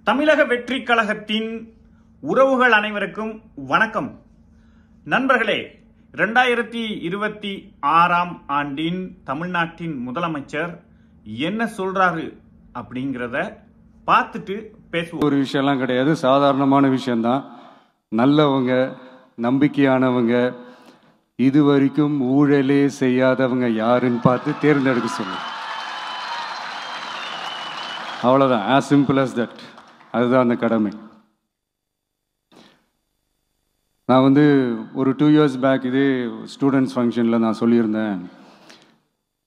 தமிழக வெற்றி கழகத்தின் உறவுகள் அனைவருக்கும் வணக்கம். நண்பர்களே, 2026ஆம் ஆண்டின் தமிழ்நாட்டின் முதலமைச்சர் என்ன சொல்றாரு அப்படிங்கறத பார்த்துட்டு பேசுவோம். ஒரு விஷயம்லாம் கிடையாது, சாதாரணமான விஷயம்தான். நல்லவங்க, நம்பிக்கையானவங்க, இதுவரைக்கும் ஊழலே செய்யாதவங்க யாருன்னு பார்த்து தேர்ந்தெடுக்க சொல்லுங்க. அவ்வளோதான், as simple as that. அதுதான் அந்த கடமை. நான் ஒரு 2 years பேக் இதே ஸ்டூடெண்ட்ஸ் ஃபங்க்ஷனில் நான் சொல்லியிருந்தேன்,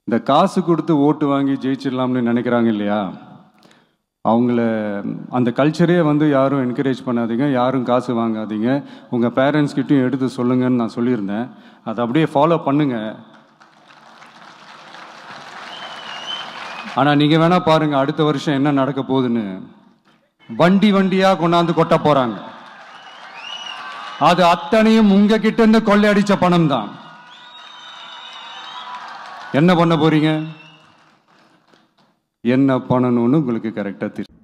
இந்த காசு கொடுத்து ஓட்டு வாங்கி ஜெயிச்சிடலாம்னு நினைக்கிறாங்க இல்லையா, அவங்கள அந்த கல்ச்சரே யாரும் என்கரேஜ் பண்ணாதீங்க, யாரும் காசு வாங்காதீங்க, உங்கள் பேரண்ட்ஸ்கிட்டையும் எடுத்து சொல்லுங்கன்னு நான் சொல்லியிருந்தேன். அதை அப்படியே ஃபாலோ பண்ணுங்க. ஆனால் நீங்கள் வேணால் பாருங்கள், அடுத்த வருஷம் என்ன நடக்க போகுதுன்னு. வண்டி வண்டியாக கொண்டாந்து கொட்ட போகிறாங்க. அது அத்தனையும் உங்ககிட்ட இருந்து கொள்ளையடிச்ச பணம் தான். என்ன பண்ண போறீங்க, என்ன பண்ணணும்னு உங்களுக்கு கரெக்டா தெரியும்.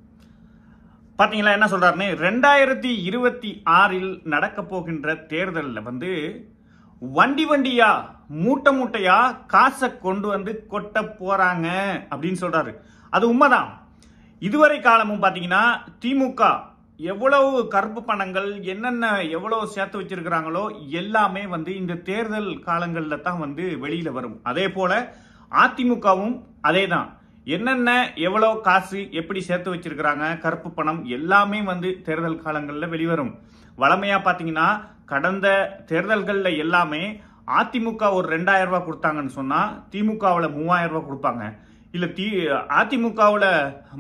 பாத்தீங்களா என்ன சொல்றாருன்னு? 2026இல் நடக்க போகின்ற தேர்தலில் வண்டி வண்டியா மூட்டை மூட்டையா காசை கொண்டு கொட்ட போறாங்க அப்படின்னு சொல்றாரு. அது உண்மைதான். இதுவரை காலமும் பாத்தீங்கன்னா திமுக எவ்வளவு கருப்பு பணங்கள் என்னென்ன எவ்வளவு சேர்த்து வச்சிருக்கிறாங்களோ எல்லாமே இந்த தேர்தல் காலங்களில் தான் வெளியில வரும். அதே போல அதிமுகவும் அதே தான். என்னென்ன எவ்வளவு காசு எப்படி சேர்த்து வச்சிருக்கிறாங்க, கருப்பு பணம் எல்லாமே தேர்தல் காலங்களில் வெளிவரும். வளமையா பாத்தீங்கன்னா கடந்த தேர்தல்கள்ல எல்லாமே அதிமுக ஒரு 2000 ரூபாய் கொடுத்தாங்கன்னு சொன்னா திமுகவில் 3000 ரூபாய் கொடுப்பாங்க. இல்ல அதிமுகவில்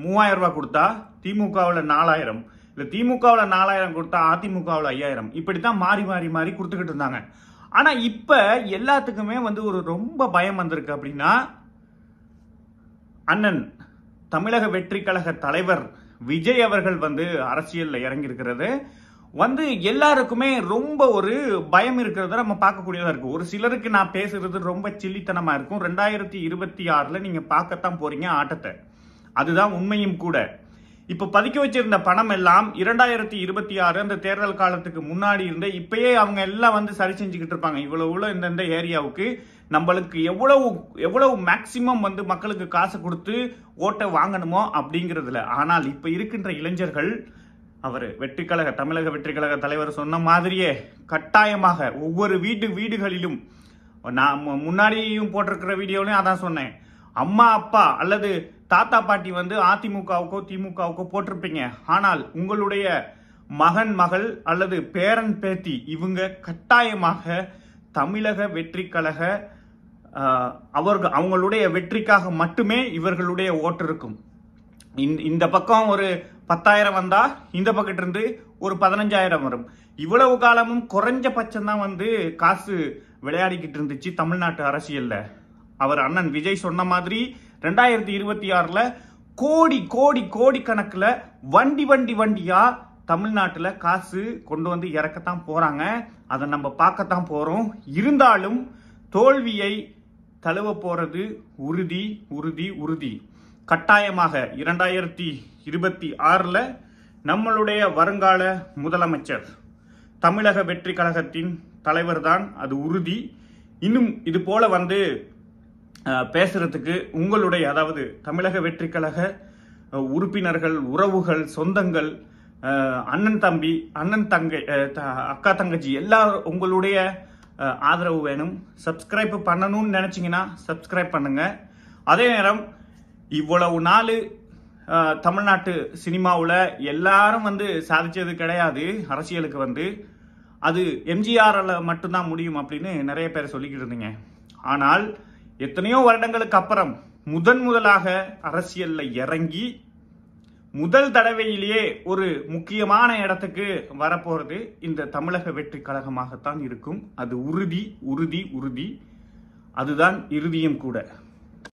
3000 ரூபாய் கொடுத்தா திமுகவில் 4000, இல்ல திமுகவில் 4000 கொடுத்தா அதிமுகவில் 5000, இப்படித்தான் மாறி மாறி மாறி கொடுத்துக்கிட்டு இருந்தாங்க. ஆனா இப்ப எல்லாத்துக்குமே ஒரு ரொம்ப பயம் வந்திருக்கு. அப்படின்னா அண்ணன் தமிழக வெற்றி கழக தலைவர் விஜய் அவர்கள் அரசியல்ல இறங்கி இருக்கிறது எல்லாருக்குமே ரொம்ப ஒரு பயம் இருக்கிறத நம்ம பார்க்கக்கூடியதா இருக்கு. ஒரு சிலருக்கு நான் பேசுறது ரொம்ப சில்லித்தனமா இருக்கும். 2026ல நீங்க பார்க்கத்தான் போறீங்க ஆட்டத்தை. அதுதான் உண்மையும் கூட. இப்ப பதுக்கி வச்சிருந்த பணம் எல்லாம் 2026 அந்த தேர்தல் காலத்துக்கு முன்னாடி இருந்த இப்பயே அவங்க எல்லாம் சரி செஞ்சுக்கிட்டு இருப்பாங்க. இவ்வளவு இந்த ஏரியாவுக்கு நம்மளுக்கு எவ்வளவு மேக்சிமம் மக்களுக்கு காசு கொடுத்து ஓட்டை வாங்கணுமோ அப்படிங்கறதுல. ஆனால் இப்ப இருக்கின்ற இளைஞர்கள் அவர் தமிழக வெற்றி கழக தலைவர் சொன்ன மாதிரியே கட்டாயமாக ஒவ்வொரு வீடுகளிலும், நான் முன்னாடியும் போட்டிருக்கிற வீடியோலையும் அதான் சொன்னேன், அம்மா அப்பா அல்லது தாத்தா பாட்டி அதிமுகவுக்கோ திமுகவுக்கோ போட்டிருப்பீங்க. ஆனால் உங்களுடைய மகன் மகள் அல்லது பேரன் பேத்தி இவங்க கட்டாயமாக தமிழக வெற்றி கழக அவங்களுடைய வெற்றிக்காக மட்டுமே இவர்களுடைய ஓட்டு இருக்கும். இந்த பக்கம் ஒரு 10,000 வந்தா இந்த பக்கத்துல இருந்து ஒரு 15,000 வரும். இவ்வளவு காலமும் குறைஞ்சபட்சம் தான் காசு விளையாடிக்கிட்டு இருந்துச்சு தமிழ்நாட்டு அரசியல்ல. அவர் அண்ணன் விஜய் சொன்ன மாதிரி 2026ல கோடி கோடி கோடி கணக்குல வண்டியா தமிழ்நாட்டுல காசு கொண்டு இறக்கத்தான் போறாங்க. அதை நம்ம பார்க்கத்தான் போறோம். இருந்தாலும் தோல்வியை தழுவ போறது உறுதி உறுதி உறுதி. கட்டாயமாக 2026ல நம்மளுடைய வருங்கால முதலமைச்சர் தமிழக வெற்றி கழகத்தின் தலைவர் தான், அது உறுதி. இன்னும் இது போல பேசுறதுக்கு உங்களுடைய, அதாவது தமிழக வெற்றி கழக உறுப்பினர்கள், உறவுகள், சொந்தங்கள், அண்ணன் தம்பி, அக்கா தங்கச்சி எல்லாரும் உங்களுடைய ஆதரவு வேணும். சப்ஸ்கிரைப் பண்ணணும்னு நினைச்சீங்கன்னா சப்ஸ்கிரைப் பண்ணுங்க. அதே நேரம் இவ்வளவு நாள் தமிழ்நாட்டு சினிமாவில் எல்லாரும் சாதிச்சது கிடையாது. அரசியலுக்கு அது எம்ஜிஆர்ல மட்டும்தான் முடியும் அப்படின்னு நிறைய பேர் சொல்லிக்கிட்டு இருந்தீங்க. ஆனால் எத்தனையோ வருடங்களுக்கு அப்புறம் முதலாக அரசியல்ல இறங்கி முதல் தடவையிலேயே ஒரு முக்கியமான இடத்துக்கு வரப்போறது இந்த தமிழக வெற்றி கழகமாகத்தான் இருக்கும். அது உறுதி உறுதி உறுதி. அதுதான் இறுதியும் கூட.